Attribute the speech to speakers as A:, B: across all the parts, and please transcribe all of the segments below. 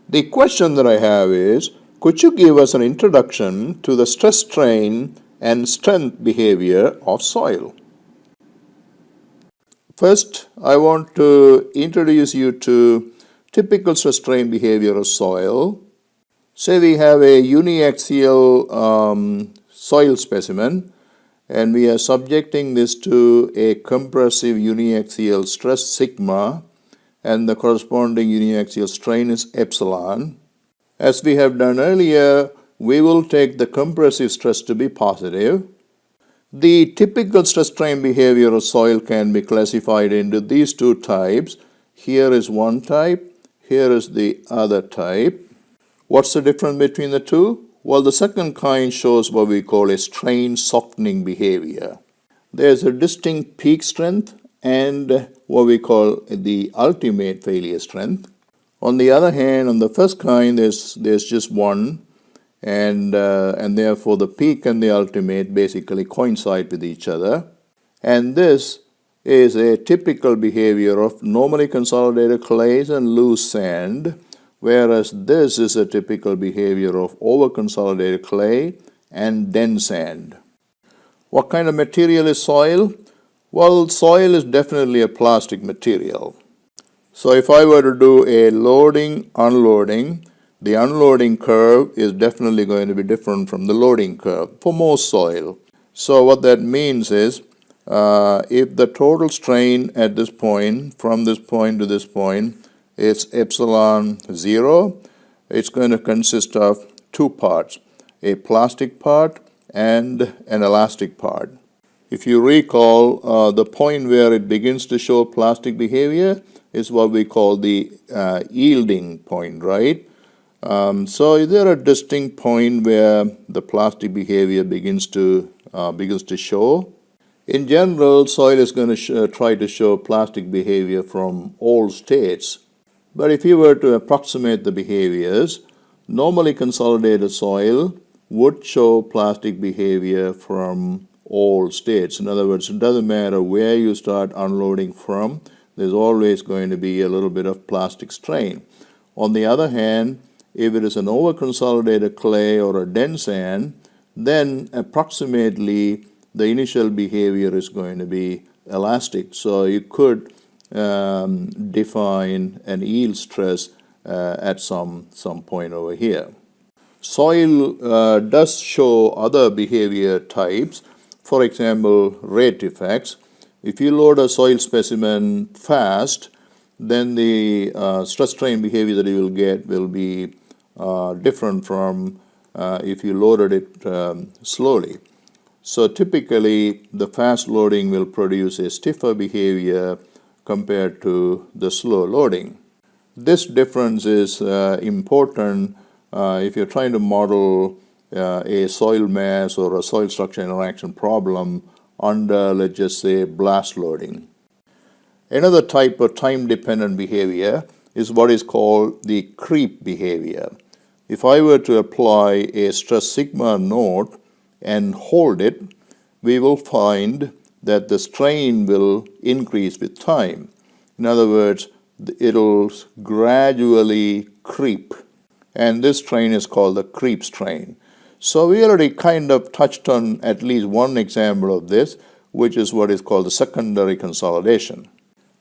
A: The question that I have is, could you give us an introduction to the stress strain and strength behavior of soil? First, I want to introduce you to typical stress strain behavior of soil. Say we have a uniaxial soil specimen and we are subjecting this to a compressive uniaxial stress sigma, and the corresponding uniaxial strain is epsilon. As we have done earlier, we will take the compressive stress to be positive. The typical stress strain behavior of soil can be classified into these two types. Here is one type, here is the other type. What's the difference between the two? Well, the second kind shows what we call a strain softening behavior. There's a distinct peak strength and what we call the ultimate failure strength. On the other hand, on the first kind, there's just one, and therefore the peak and the ultimate basically coincide with each other. And this is a typical behavior of normally consolidated clays and loose sand, whereas this is a typical behavior of over-consolidated clay and dense sand. What kind of material is soil? Well, soil is definitely a plastic material. So if I were to do a loading, unloading, the unloading curve is definitely going to be different from the loading curve for most soil. So what that means is, if the total strain at this point, from this point to this point, is epsilon 0, it's going to consist of two parts, a plastic part and an elastic part. If you recall, the point where it begins to show plastic behavior is what we call the yielding point, right? So is there a distinct point where the plastic behavior begins to show? In general, soil is going to try to show plastic behavior from all states. But if you were to approximate the behaviors, normally consolidated soil would show plastic behavior from all states. In other words, it doesn't matter where you start unloading from, there's always going to be a little bit of plastic strain. On the other hand, if it is an over-consolidated clay or a dense sand, then approximately the initial behavior is going to be elastic. So you could define an yield stress at some point over here. Soil does show other behavior types. For example, rate effects. If you load a soil specimen fast, then the stress strain behavior that you will get will be different from if you loaded it slowly. So typically, the fast loading will produce a stiffer behavior compared to the slow loading. This difference is important if you're trying to model a soil mass or a soil structure interaction problem under, let's just say, blast loading. Another type of time-dependent behavior is what is called the creep behavior. If I were to apply a stress sigma note and hold it, we will find that the strain will increase with time. In other words, it'll gradually creep, and this strain is called the creep strain. So we already kind of touched on at least one example of this, which is what is called the secondary consolidation.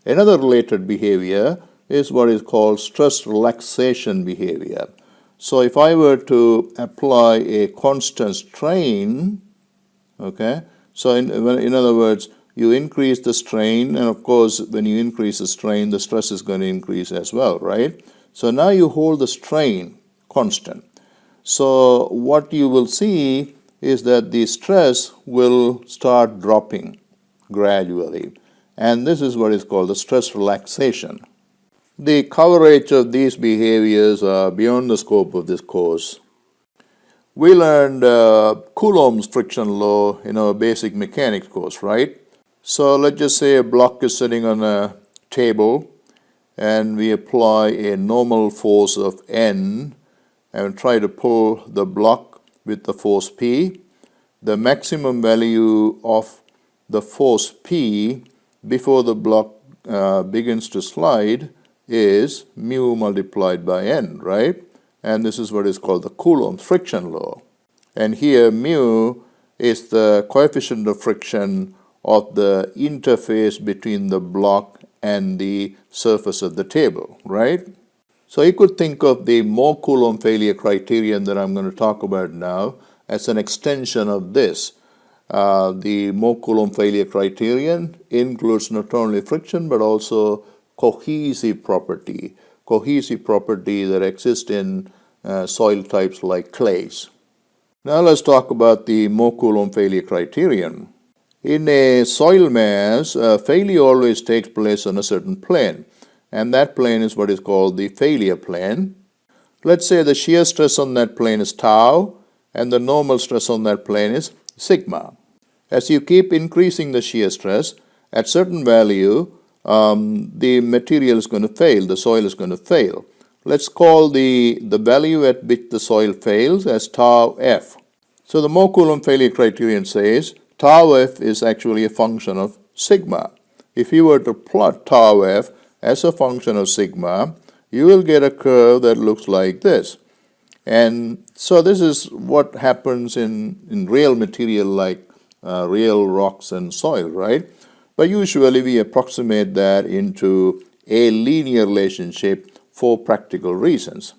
A: Another related behavior is what is called stress relaxation behavior. So if I were to apply a constant strain, okay, so in other words, you increase the strain, and of course, when you increase the strain, the stress is going to increase as well, right? So now you hold the strain constant. So what you will see is that the stress will start dropping gradually, and this is what is called the stress relaxation. The coverage of these behaviors are beyond the scope of this course. We learned Coulomb's friction law in our basic mechanics course, right? So let's just say a block is sitting on a table and we apply a normal force of N and try to pull the block with the force P. The maximum value of the force P before the block begins to slide is mu multiplied by n, right? And this is what is called the Coulomb's friction law. And here mu is the coefficient of friction of the interface between the block and the surface of the table, right? So you could think of the Mohr-Coulomb failure criterion that I'm going to talk about now as an extension of this. The Mohr-Coulomb failure criterion includes not only friction but also cohesive property that exists in soil types like clays. Now let's talk about the Mohr-Coulomb failure criterion. In a soil mass, failure always takes place on a certain plane, and that plane is what is called the failure plane. Let's say the shear stress on that plane is tau, and the normal stress on that plane is sigma. As you keep increasing the shear stress, at certain value, the material is going to fail, the soil is going to fail. Let's call the value at which the soil fails as tau f. So the Mohr-Coulomb failure criterion says tau f is actually a function of sigma. If you were to plot tau f as a function of sigma, you will get a curve that looks like this. And so this is what happens in real material like real rocks and soil, right? But usually we approximate that into a linear relationship for practical reasons.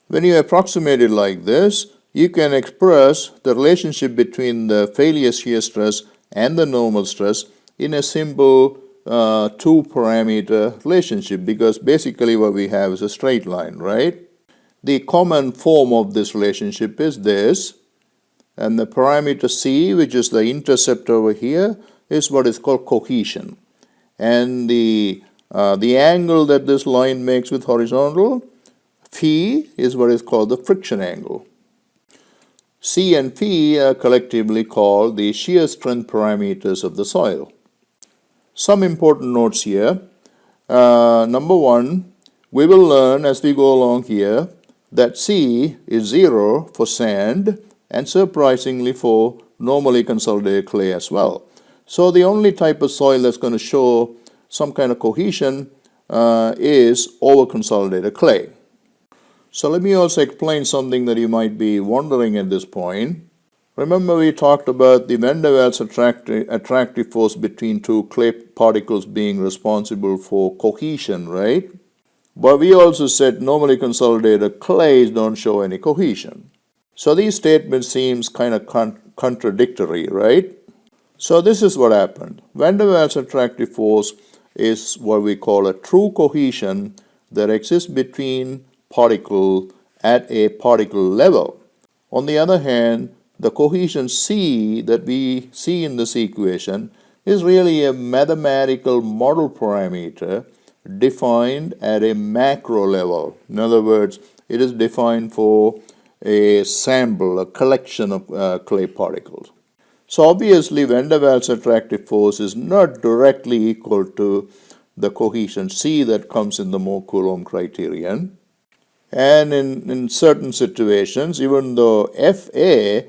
A: When you approximate it like this, you can express the relationship between the failure shear stress and the normal stress in a simple two-parameter relationship, because basically what we have is a straight line, right? The common form of this relationship is this, and the parameter c, which is the intercept over here, is what is called cohesion. And the angle that this line makes with horizontal, phi, is what is called the friction angle. C and phi are collectively called the shear strength parameters of the soil. Some important notes here. Number one, we will learn as we go along here that C is 0 for sand and surprisingly for normally consolidated clay as well. So the only type of soil that's going to show some kind of cohesion is over-consolidated clay. So let me also explain something that you might be wondering at this point. Remember we talked about the van der Waals attractive force between two clay particles being responsible for cohesion, right? But we also said normally consolidated clays don't show any cohesion. So these statements seems kind of contradictory, right? So this is what happened. Van der Waals attractive force is what we call a true cohesion that exists between particles at a particle level. On the other hand, the cohesion C that we see in this equation is really a mathematical model parameter defined at a macro level. In other words, it is defined for a sample, a collection of clay particles. So obviously Van der Waals attractive force is not directly equal to the cohesion C that comes in the Mohr-Coulomb criterion. And in certain situations, even though Fa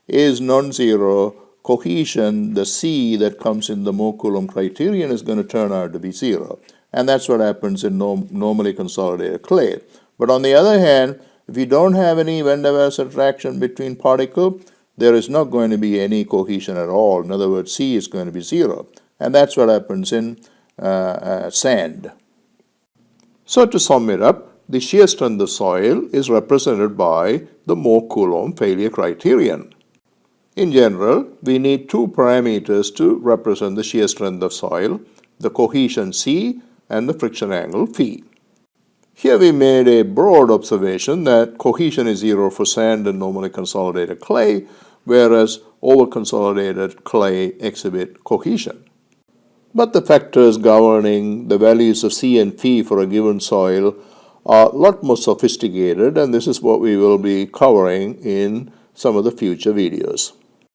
A: is non-zero, cohesion, the C that comes in the Mohr-Coulomb criterion is going to turn out to be 0. And that's what happens in normally consolidated clay. But on the other hand, if you don't have any Van der Waals attraction between particles, there is not going to be any cohesion at all. In other words, C is going to be 0. And that's what happens in sand. So to sum it up, the shear strength of soil is represented by the Mohr-Coulomb failure criterion. In general, we need two parameters to represent the shear strength of soil, the cohesion C and the friction angle phi. Here we made a broad observation that cohesion is 0 for sand and normally consolidated clay, whereas over-consolidated clay exhibit cohesion. But the factors governing the values of C and phi for a given soil are a lot more sophisticated, and this is what we will be covering in some of the future videos.